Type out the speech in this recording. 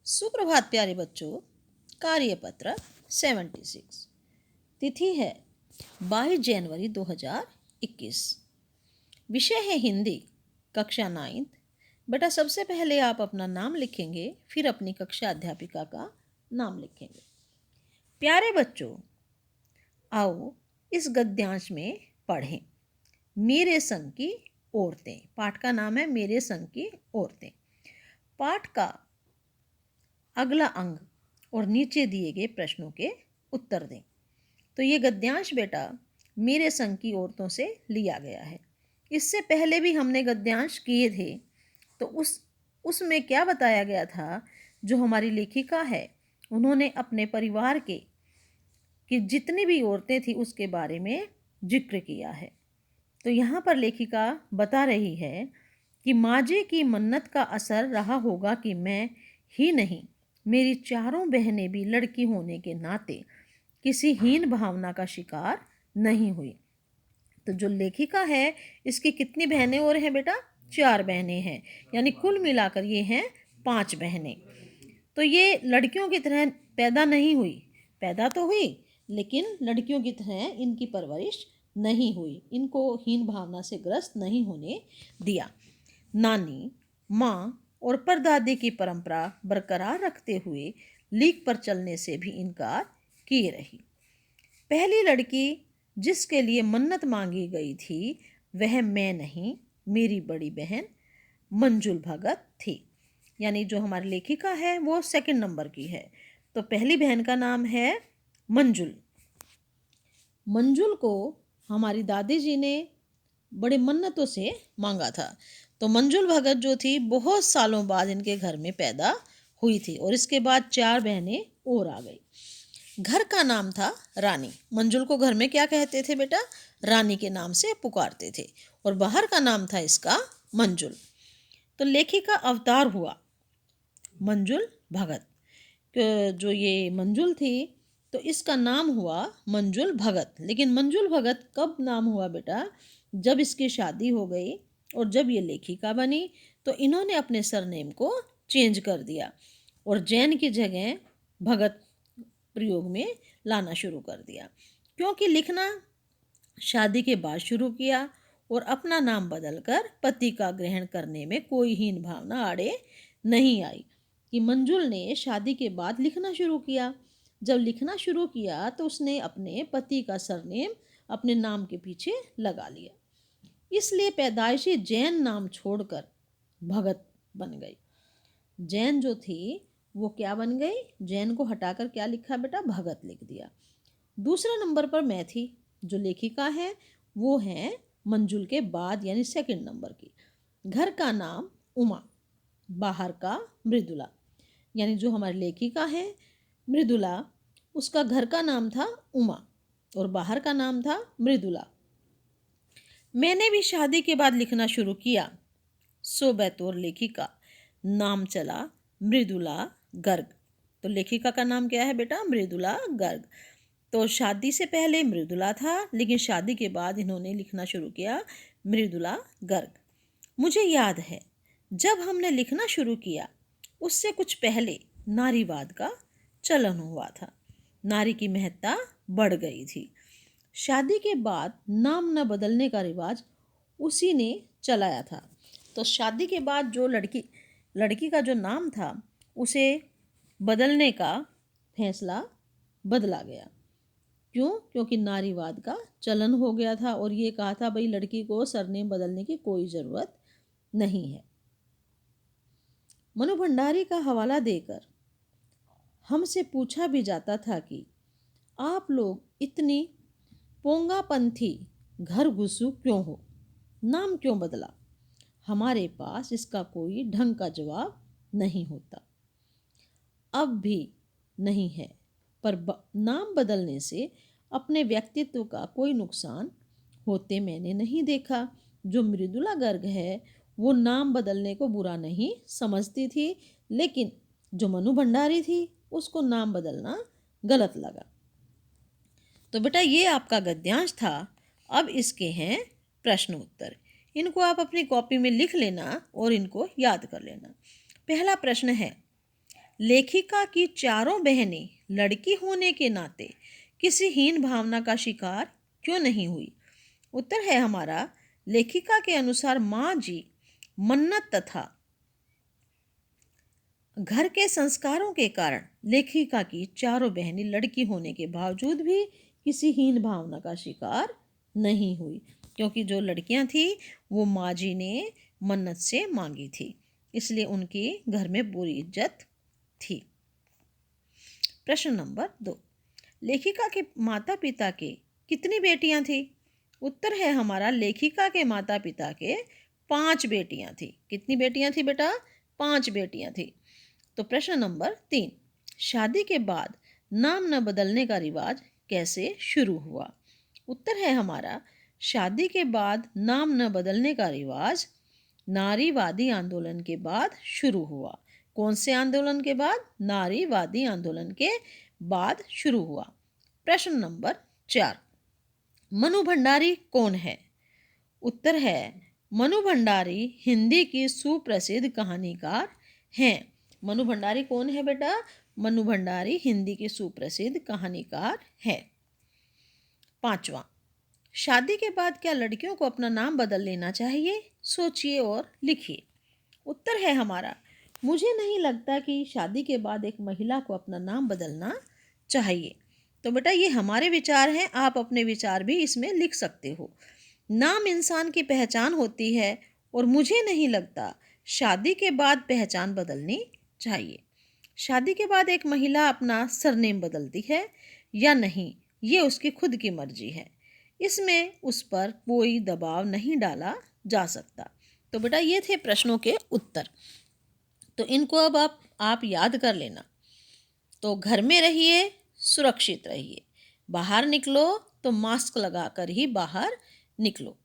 सुप्रभात प्यारे बच्चों। कार्यपत्र 76। तिथि है 22 जनवरी 2021। विषय है हिंदी, कक्षा 9। बेटा सबसे पहले आप अपना नाम लिखेंगे, फिर अपनी कक्षा अध्यापिका का नाम लिखेंगे। प्यारे बच्चों, आओ इस गद्यांश में पढ़ें। मेरे संग की औरतें। पाठ का नाम है मेरे संग की औरतें। पाठ का अगला अंग और नीचे दिए गए प्रश्नों के उत्तर दें। तो ये गद्यांश बेटा मेरे संग की औरतों से लिया गया है। इससे पहले भी हमने गद्यांश किए थे, तो उसमें क्या बताया गया था, जो हमारी लेखिका है उन्होंने अपने परिवार के कि जितनी भी औरतें थी उसके बारे में जिक्र किया है। तो यहाँ पर लेखिका बता रही है कि माजे की मन्नत का असर रहा होगा कि मैं ही नहीं, मेरी चारों बहनें भी लड़की होने के नाते किसी हीन भावना का शिकार नहीं हुई। तो जो लेखिका है, इसकी कितनी बहनें और हैं बेटा? 4 बहनें हैं, यानी कुल मिलाकर ये हैं 5 बहनें। तो ये लड़कियों की तरह पैदा नहीं हुई, पैदा तो हुई लेकिन लड़कियों की तरह इनकी परवरिश नहीं हुई, इनको हीन भावना से ग्रस्त नहीं होने दिया। नानी, माँ और परदादी की परंपरा बरकरार रखते हुए लीक पर चलने से भी इनकार किए रही। पहली लड़की जिसके लिए मन्नत मांगी गई थी वह मैं नहीं, मेरी बड़ी बहन मंजुल भगत थी। यानी जो हमारी लेखिका है वो 2 नंबर की है। तो पहली बहन का नाम है मंजुल। मंजुल को हमारी दादी जी ने बड़े मन्नतों से मांगा था। तो मंजुल भगत जो थी बहुत सालों बाद इनके घर में पैदा हुई थी, और इसके बाद 4 बहनें और आ गई। घर का नाम था रानी। मंजुल को घर में क्या कहते थे बेटा? रानी के नाम से पुकारते थे, और बाहर का नाम था इसका मंजुल। तो लेखिका अवतार हुआ मंजुल भगत। जो ये मंजुल थी तो इसका नाम हुआ मंजुल भगत। लेकिन मंजुल भगत कब नाम हुआ बेटा? जब इसकी शादी हो गई और जब ये लेखिका बनी तो इन्होंने अपने सरनेम को चेंज कर दिया और जैन की जगह भगत प्रयोग में लाना शुरू कर दिया, क्योंकि लिखना शादी के बाद शुरू किया और अपना नाम बदलकर पति का ग्रहण करने में कोई हीन भावना आड़े नहीं आई कि मंजुल ने शादी के बाद लिखना शुरू किया। जब लिखना शुरू किया तो उसने अपने पति का सरनेम अपने नाम के पीछे लगा लिया, इसलिए पैदाइशी जैन नाम छोड़कर भगत बन गई। जैन जो थी वो क्या बन गई? जैन को हटाकर क्या लिखा बेटा? भगत लिख दिया। दूसरा नंबर पर मैं थी। जो लेखिका है वो है मंजुल के बाद यानी 2 नंबर की। घर का नाम उमा, बाहर का मृदुला। यानी जो हमारी लेखिका है मृदुला, उसका घर का नाम था उमा और बाहर का नाम था मृदुला। मैंने भी शादी के बाद लिखना शुरू किया, सो बैतौर लेखिका नाम चला मृदुला गर्ग। तो लेखिका का नाम क्या है बेटा? मृदुला गर्ग। तो शादी से पहले मृदुला था, लेकिन शादी के बाद इन्होंने लिखना शुरू किया मृदुला गर्ग। मुझे याद है जब हमने लिखना शुरू किया उससे कुछ पहले नारीवाद का चलन हुआ था, नारी की महत्ता बढ़ गई थी। शादी के बाद नाम न बदलने का रिवाज उसी ने चलाया था। तो शादी के बाद जो लड़की का जो नाम था उसे बदलने का फैसला बदला गया। क्यों? क्योंकि नारीवाद का चलन हो गया था और ये कहा था भाई लड़की को सरनेम बदलने की कोई ज़रूरत नहीं है। मनु भंडारी का हवाला देकर हमसे पूछा भी जाता था कि आप लोग इतनी पोंगापंथी घर घुसू क्यों हो, नाम क्यों बदला? हमारे पास इसका कोई ढंग का जवाब नहीं होता, अब भी नहीं है। पर नाम बदलने से अपने व्यक्तित्व का कोई नुकसान होते मैंने नहीं देखा। जो मृदुला गर्ग है वो नाम बदलने को बुरा नहीं समझती थी, लेकिन जो मनु भंडारी थी उसको नाम बदलना गलत लगा। तो बेटा ये आपका गद्यांश था। अब इसके हैं प्रश्न उत्तर। इनको आप अपनी कॉपी में लिख लेना और इनको याद कर लेना। पहला प्रश्न है, लेखिका की चारों बहनें लड़की होने के नाते किसी हीन भावना का शिकार क्यों नहीं हुई? उत्तर है हमारा, लेखिका के अनुसार माँ जी मन्नत तथा घर के संस्कारों के कारण लेखिका की चारों बहनें लड़की होने के बावजूद भी किसी हीन भावना का शिकार नहीं हुई, क्योंकि जो लड़कियां थी वो माँ जी ने मन्नत से मांगी थी, इसलिए उनकी घर में बुरी इज्जत थी। प्रश्न नंबर 2, लेखिका के माता पिता के कितनी बेटियां थी? उत्तर है हमारा, लेखिका के माता पिता के 5 बेटियां थी। कितनी बेटियां थी बेटा? 5 बेटियां थी। तो प्रश्न नंबर 3, शादी के बाद नाम न बदलने का रिवाज कैसे शुरू हुआ? उत्तर है हमारा, शादी के बाद नाम न बदलने का रिवाज नारीवादी आंदोलन के बाद शुरू हुआ। कौन से आंदोलन के बाद? नारीवादी आंदोलन के बाद शुरू हुआ। प्रश्न नंबर 4, मनु भंडारी कौन है? उत्तर है, मनु भंडारी हिंदी की सुप्रसिद्ध कहानीकार हैं। मनु भंडारी कौन है बेटा? मनु भंडारी हिंदी के सुप्रसिद्ध कहानीकार है। 5वां, शादी के बाद क्या लड़कियों को अपना नाम बदल लेना चाहिए? सोचिए और लिखिए। उत्तर है हमारा, मुझे नहीं लगता कि शादी के बाद एक महिला को अपना नाम बदलना चाहिए। तो बेटा ये हमारे विचार हैं, आप अपने विचार भी इसमें लिख सकते हो। नाम इंसान की पहचान होती है और मुझे नहीं लगता शादी के बाद पहचान बदलनी चाहिए। शादी के बाद एक महिला अपना सरनेम बदलती है या नहीं, ये उसकी खुद की मर्जी है, इसमें उस पर कोई दबाव नहीं डाला जा सकता। तो बेटा ये थे प्रश्नों के उत्तर। तो इनको अब आप याद कर लेना। तो घर में रहिए, सुरक्षित रहिए, बाहर निकलो तो मास्क लगाकर ही बाहर निकलो।